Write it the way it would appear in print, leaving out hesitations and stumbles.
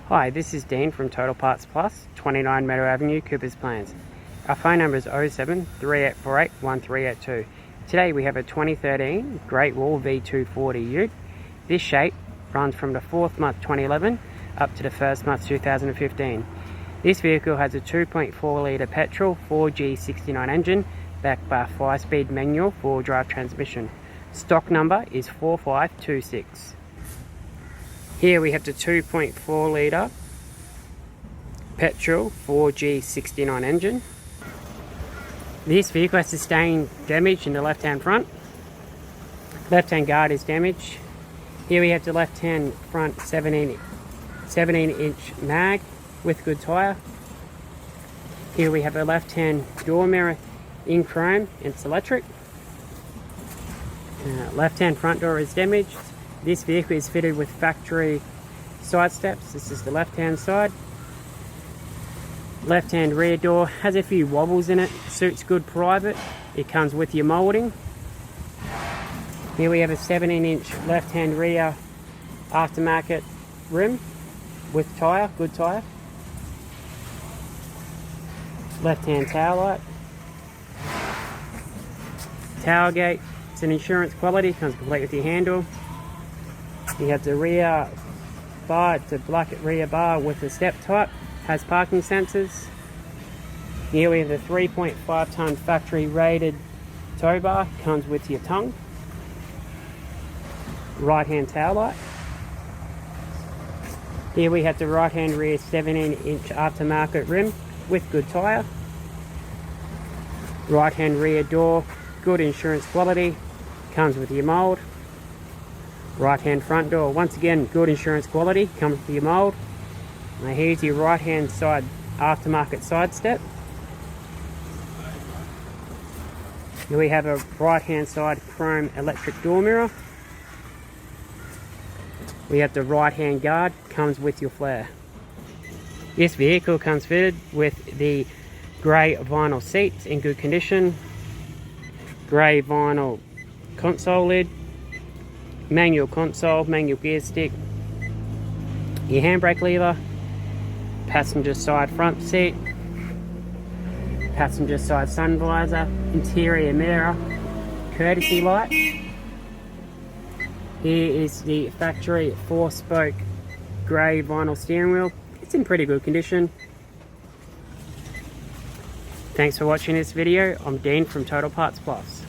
Hi, this is Dean from Total Parts Plus, 29 Meadow Avenue, Coopers Plains. Our phone number is 07 3848 1382. Today we have a 2013 Great Wall V240 ute. This shape runs from the 4th month 2011 up to the 1st month 2015. This vehicle has a 2.4 litre petrol 4G69 engine backed by a 5-speed manual 4-drive transmission. Stock number is 4526. Here we have the 2.4 litre Petrol 4G69 engine. This vehicle has sustained damage in the left hand front. Left hand guard is damaged. Here we have the left hand front 17 inch mag with good tyre. Here we have a left hand door mirror in chrome and it's electric. Left hand front door is damaged. This vehicle is fitted with factory side steps. This is the left hand side. Left hand rear door has a few wobbles in it. Suits good private. It comes with your moulding. Here we have a 17 inch left hand rear aftermarket rim with tyre, good tyre. Left hand taillight. Tailgate, it's an insurance quality, comes complete with your handle. You have the rear bar, it's a black rear bar with a step type, has parking sensors. Here we have the 3.5 tonne factory rated tow bar, comes with your tongue. Right hand tail light. Here we have the right hand rear 17 inch aftermarket rim with good tyre. Right hand rear door, good insurance quality, comes with your mould. Right hand front door, once again good insurance quality, comes with your mould. Now here's your right hand side aftermarket side step. Here we have a right hand side chrome electric door mirror. We have the right hand guard, comes with your flare. This vehicle comes fitted with the grey vinyl seats in good condition, grey vinyl console lid, manual console, manual gear stick, your handbrake lever, passenger side front seat, passenger side sun visor, interior mirror, courtesy light. Here is the factory 4-spoke grey vinyl steering wheel. It's in pretty good condition. Thanks for watching this video. I'm Dean from Total Parts Plus.